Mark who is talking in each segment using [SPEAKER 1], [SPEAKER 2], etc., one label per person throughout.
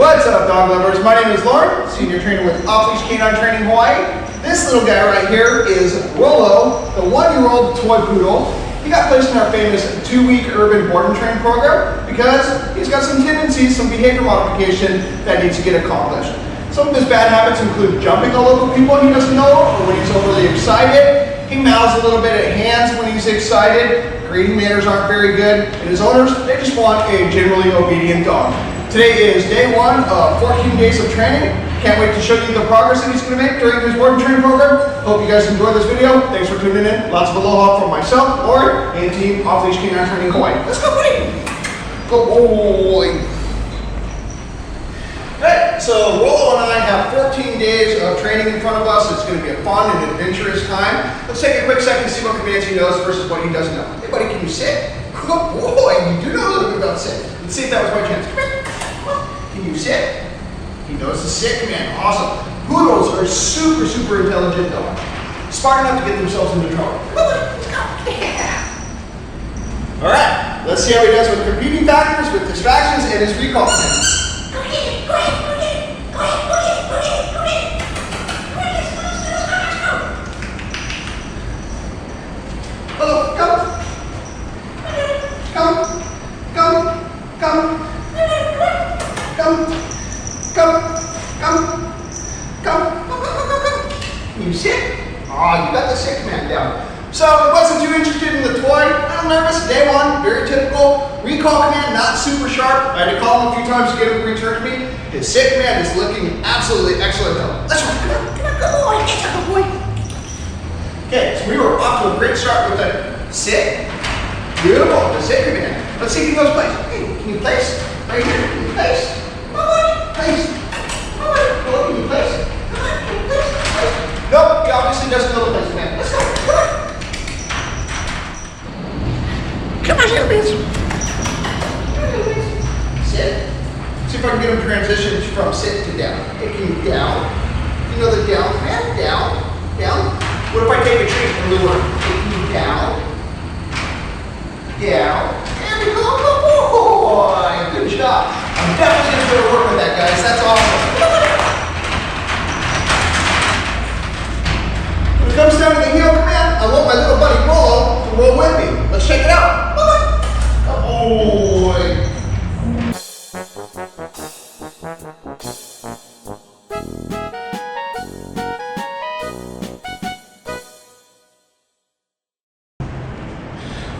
[SPEAKER 1] What's up, dog lovers? My name is Lauren, senior trainer with Off-Leash Canine Training Hawaii. This little guy right here is Rolo, the 1-year-old toy poodle. He got placed in our famous 2-week urban board and train program because he's got some tendencies, some behavior modification that needs to get accomplished. Some of his bad habits include jumping all over people he doesn't know, or when he's overly excited. He mouths a little bit at hands when he's excited. Greeting manners aren't very good, and his owners, they just want a generally obedient dog. Today is day 1 of 14 days of training. Can't wait to show you the progress that he's going to make during his board and training program. Hope you guys enjoyed this video. Thanks for tuning in. Lots of aloha from myself, Lauren, and team Off-Leash Canine Training Hawaii. Let's go, buddy! Good boy! Alright, so Rolo and I have 14 days of training in front of us. It's going to be a fun and adventurous time. Let's take a quick second to see what commands he knows versus what he doesn't know. Hey buddy, can you sit? Good boy, you do know a little bit about sit. Let's see if that was by chance. Come here. Can you sit? He knows the sit command. Awesome. Poodles are super intelligent dogs. Smart enough to get themselves into trouble. Let's go. Yeah. Alright, let's see how he does with competing factors, with distractions, and his recall commands. You sit? Oh, you got the sit command down. So I wasn't too interested in the toy. A little nervous. Day 1, very typical. Recall command, not super sharp. I had to call him a few times to get him to return to me. His sit command is looking absolutely excellent though. Let's go. Come on, good boy. Okay, so we were off to a great start with the sit. Beautiful, the sit command. Let's see if he knows place. Hey, can you place? Right here, can you place? Come on, place. Come on, can you place? Come on, can you place? Nope, he obviously doesn't know the place command. Let's go, come on. Come on, little bitch. Sit. See if I can get him to transition from sit to down. Okay, can you down? You know the down command? Down, down. What if I take a treat from the word? Can you down? Down. There we go. Good boy. Good job. I'm definitely going to go to work with that, guys. That's awesome. When it comes down to the heel command, I want my little buddy Rolo to roll with me. Let's check it out. Good boy.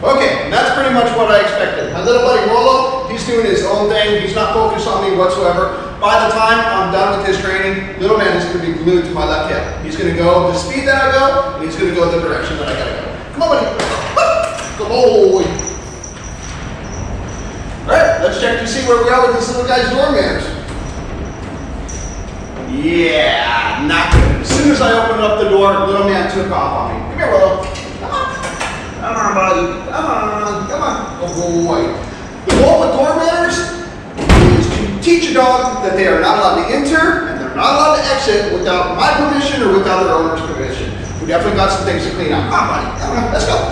[SPEAKER 1] Okay, that's pretty much what I expected. My little buddy Rolo, he's doing his own thing. He's not focused on me whatsoever. By the time I'm done with his training, little man is going to be glued to my left hip. He's going to go the speed that I go, and he's going to go the direction that I got to go. Come on, buddy. Good boy. Alright, let's check to see where we are with this little guy's door manners. Yeah, not good. As soon as I opened up the door, little man took off on me. Come here, Rolo. Come on. Come on, buddy. Come on. Come on. Good boy. The goal with door manners is to teach a dog that they are not allowed to enter and they're not allowed to exit without my permission or without their owner's permission. We definitely got some things to clean up. Come on, buddy. Come on. Let's go.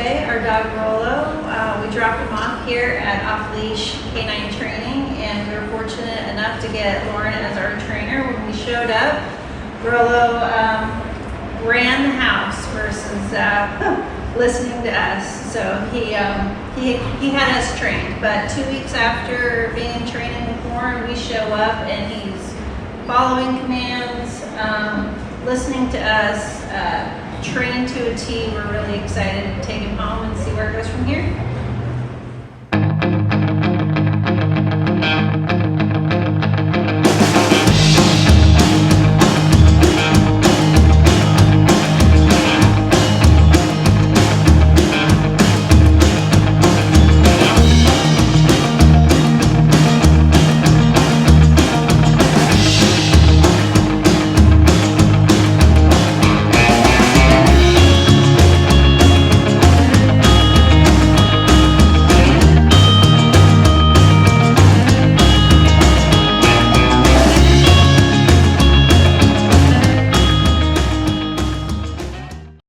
[SPEAKER 2] away our dog Rolo. We dropped him off here at Off Leash Canine Training, and we were fortunate enough to get Lauren as our trainer. When we showed up, Rolo ran the house versus listening to us. So he had us trained. But 2 weeks after being in training with Lauren, we show up and he's following commands, listening to us, trained to a T. We're really excited to take him home and see